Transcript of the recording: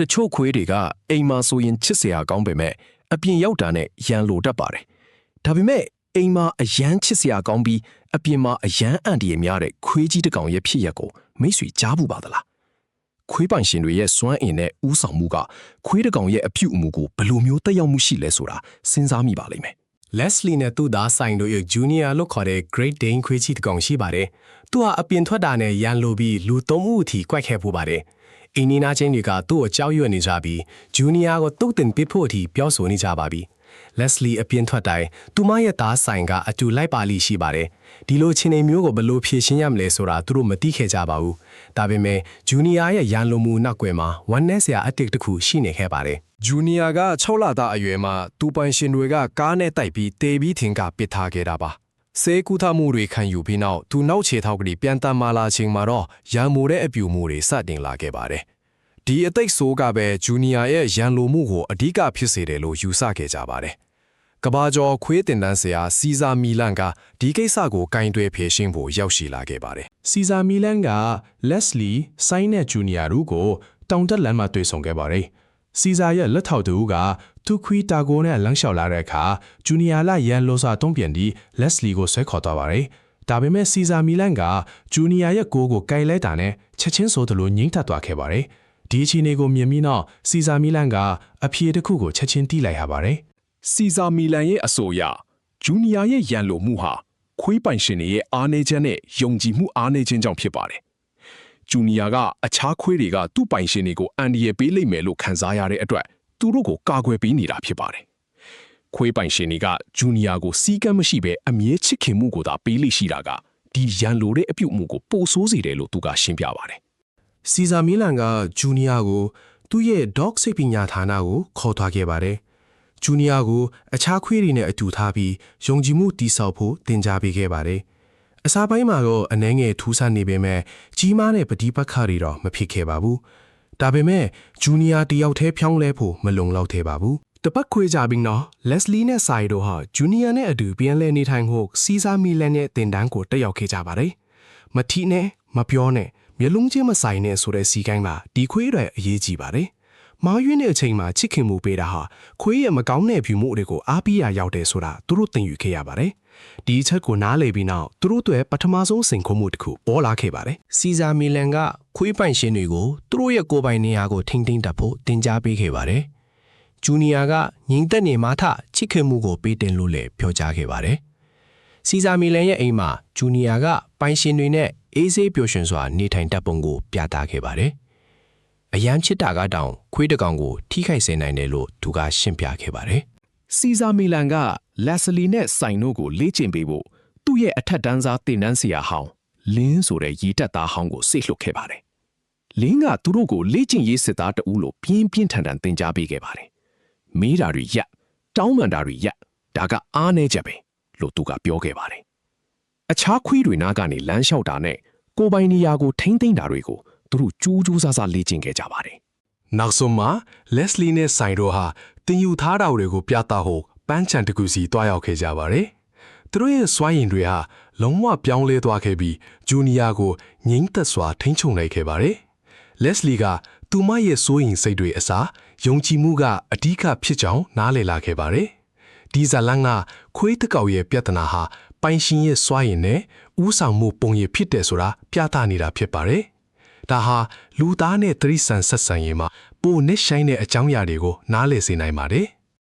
တချို့ခွေးတွေကအိမ်မှာဆိုရင်ချစ်စရာကောင်းပေမဲ့အပြင်ရောက်တာနဲ့ရန်လိုတတ်ပါတယ်။ဒါပေမဲ့အိမ်မှာအရန်ချစ်စရာကောင်းပြီးအပြင်မှာအရန်အန်တီရများတဲ့ခွေးကြီးတစ်ကောင်ရဲ့ဖြစ်ရက်ကိုမိတ်ဆွေကြားဘူးပါသလား။ခွေးပိုင်ရှင်တွေရဲ့စွမ်းအင်နဲ့ဥဆောင်မှုကခွေးတစ်ကောင်ရဲ့အပြုအမူကိုဘယ်လိုမျိုးတက်ရောက်မှုရှိလဲဆိုတာစဉ်းစားမိပါလိမ့်မယ်။ Leslie နဲ့သူ့သားဆိုင်တို့ရဲ့ Junior လို့ခေါ်တဲ့ Great Dane ခွေးကြီးတစ်ကောင်ရှိပါတယ်။သူဟာအပြင်ထွက်တာနဲ့ရန်လိုပြီးလူ၃ဦးအထိကြွက်ခဲ့ဖို့ပါတယ်။အိမ်နီးနားချင်းတွေကသူ့ကိုကြောက်ရွံ့နေကြပြီး Junior ကိုတုတ်တင်ပစ်ဖို့အထိပြောဆိုနေကြပါပြီ။ Leslie အပြင်ထွက်တိုင်းသူမရဲ့သားဆိုင်ကအတူလိုက်ပါလိရှိပါတယ်။ဒီလိုချင်းနေမျိုးကိုဘယ်လိုဖြေရှင်းရမလဲဆိုတာသူတို့မသိခဲ့ကြပါဘူး။ဒါပေမဲ့ Junior ရဲ့ရန်လိုမှုနောက်ွယ်မှာဝမ်းနည်းစရာအတစ်တစ်ခုရှိနေခဲ့ပါတယ်။ Junior က6လသားအရွယ်မှာသူပိုင်ရှင်တွေကကားနဲ့တိုက်ပြီးတေးပြီးထင်ကပစ်ထားခဲ့တာပါ။ဆေးကုသမှုတွေခံယူပြီးနောက်သူနောက်ခြေထောက်ကလေးပြန်တမ်းမာလာချိန်မှာတော့ရန်မိုတဲ့အပြူမှုတွေစတင်လာခဲ့ပါတယ်။ဒီအသိဆိုးကပဲ Junior ရဲ့ရန်လိုမှုကိုအဓိကဖြစ်စေတယ်လို့ယူဆခဲ့ကြပါတယ်။ကဘာကျော်ခွေးတင်တန်းဆရာစီဇာမီလန်ကဒီကိစ္စကိုကင်တွယ်ဖြေရှင်းဖို့ရောက်ရှိလာခဲ့ပါတယ်။ စီဇာမီလန်က Leslie ဆိုင်းနဲ့ Junior တို့ကိုတောင်တက်လမ်းမှာတွေ့ဆုံခဲ့ပါတယ်။စီဇာရဲ့လက်ထောက်တူကသူခွေးတာကိုနဲ့လမ်းလျှောက်လာတဲ့အခါ Junior လာရန်လိုစာတုံးပြန်ပြီး Leslie ကိုဆွဲခေါ်သွားပါတယ်။ဒါပေမဲ့စီဇာမီလန်က Junior ရဲ့ကိုကိုကိုင်လဲတာနဲ့ချက်ချင်းဆိုသလိုငိမ့်ထပ်သွားခဲ့ပါတယ်။ဒီအချိန်ကိုမြင်ပြီးနောက်စီဇာမီလန်ကအဖြေတစ်ခုကိုချက်ချင်းတီးလိုက်ရပါတယ်။ စီဇာမီလန်ရဲ့အဆိုအရ Junior ရဲ့ရန်လိုမှုဟာခွေးပိုင်ရှင်တွေရဲ့အားနည်းချက်နဲ့ယုံကြည်မှုအားနည်းခြင်းကြောင့်ဖြစ်ပါတယ်။ Junior ကအခြားခွေးတွေကသူ့ပိုင်ရှင်တွေကိုအန်ဒီရပေးလိမ့်မယ်လို့ခံစားရတဲ့အတွက်သူတို့ကိုကာကွယ်ပေးနေတာဖြစ်ပါတယ်။ခွေးပိုင်ရှင်တွေက Junior ကိုစီးကမ်းမရှိဘဲအမြဲချစ်ခင်မှုကိုသာပေးလိရှိတာကဒီရန်လိုတဲ့အပြုအမူကိုပိုဆိုးစေတယ်လို့သူကရှင်းပြပါတယ်။စီဇာမီလန်က Junior ကိုသူ့ရဲ့ dog စိတ်ပညာဌာနကိုခေါ်သွားခဲ့ပါတယ်။ Junior ကိုအခြားခွေးတွေနဲ့အတူထားပြီးယုံကြည်မှုတည်ဆောက်ဖို့သင်ကြားပေးခဲ့ပါတယ်။အစားပိုင်းမှာတော့အနှဲငယ်ထူးဆန်းနေပေမဲ့ကြီးမားတဲ့ပဋိပက္ခတွေတော့မဖြစ်ခဲ့ပါဘူး။ဒါပေမဲ့ Junior တယောက်တည်းဖြောင်းလဲဖို့မလုံလောက်သေးပါဘူး။တပတ်ခွေကြပြီးတော့ Leslie နဲ့ Sai တို့ဟာ Junior နဲ့အတူပြန်လည်နေထိုင်ဖို့စီဇာမီလန်ရဲ့တင်တန်းကိုတက်ရောက်ခဲ့ကြပါတယ်။မထီနဲ့မပြောနဲ့မျက်လုံးချင်းမဆိုင်နဲ့ဆိုတဲ့စီကိုင်းမှာဒီခွေးတွေအရေးကြီးပါတယ်။မာရွေးတဲ့အချိန်မှာချစ်ခင်မှုပေးတာဟာခွေးရဲ့မကောင်းတဲ့ဖြူမှုတွေကိုအားပေးရရောက်တယ်ဆိုတာသူတို့သင်ယူခဲ့ရပါတယ်။ဒီအချက်ကိုနားလည်ပြီးနောက်သူတို့တွေပထမဆုံးစိန်ခေါ်မှုတစ်ခုပေါ်လာခဲ့ပါတယ်။စီဇာမီလန်ကခွေးပိုင်ရှင်တွေကိုသူတို့ရဲ့ကိုယ်ပိုင်နေရာကိုထိမ့်သိမ်းတတ်ဖို့တင်ကြားပေးခဲ့ပါတယ်။ Junior ကငြိမ်သက်နေမှထချစ်ခင်မှုကိုပေးတင်လို့လည်းပြောကြားခဲ့ပါတယ်။စီဇာမီလန်ရဲ့အိမ်မှာ Junior ကပိုင်ရှင်တွေနဲ့အေးဆေးပျော်ရွှင်စွာနေထိုင်တတ်ပုံကိုပြသခဲ့ပါတယ်။အရန်ချစ်တာကတောင်ခွေးတကောင်ကိုထိခိုက်စေနိုင်တယ်လို့သူကရှင်းပြခဲ့ပါတယ်။စီဇာမီလန်က Leslie နဲ့ဆိုင်တို့ကိုလေ့ကျင့်ပေးဖို့သူ့ရဲ့အထက်တန်းစားသင်တန်းဆရာဟောင်းလင်းဆိုတဲ့ရီတက်သားဟောင်းကိုစိတ်လွှတ်ခဲ့ပါတယ်။လင်းကသူတို့ကိုလေ့ကျင့်ရေးစစ်သားတဦးလိုပြင်းပြင်းထန်ထန်သင်ကြားပေးခဲ့ပါတယ်။မေးတာတွေရပ်တောင်းပန်တာတွေရပ်ဒါကအားနည်းချက်ပဲလို့သူကပြောခဲ့ပါတယ်။အခြားခွေးတွေနားကနေလမ်းလျှောက်တာနဲ့ကိုပိုင်နေရာကိုထိမ့်သိမ်းတာတွေကိုသူတို့ကြိုးကြိုးစားစားလေ့ကျင့်ခဲ့ကြပါတယ်။နောက်ဆုံးမှာ Leslie နဲ့ Sai တို့ဟာတင်ယူထားတာတွေကိုပြသဖို့ပန်းချန်တကူစီတွားရောက်ခဲ့ကြပါတယ်။သူတို့ရဲ့စွမ်းရည်တွေဟာလုံးဝပြောင်းလဲသွားခဲ့ပြီး Junior ကိုငြိမ်သက်စွာထိန်းချုပ်နိုင်ခဲ့ပါတယ်။ Leslie ကသူမရဲ့စိုးရိမ်စိတ်တွေအစားယုံကြည်မှုကအဓိကဖြစ်ကြောင်းနားလည်လာခဲ့ပါတယ်။ဒီဇာလန်ကခွေးတကောက်ရဲ့ပြဿနာဟာပိုင်ရှင်ရဲ့စွမ်းရည်နဲ့ဥဆောင်မှုပုံရဖြစ်တယ်ဆိုတာပြသနေတာဖြစ်ပါတယ်။ဒါဟာလူသားနဲ့တိရစ္ဆာန်ဆက်ဆံရေးမှာပိုနစ်ဆိုင်တဲ့အကြောင်းအရာတွေကိုနားလည်စေနိုင်ပါတယ်။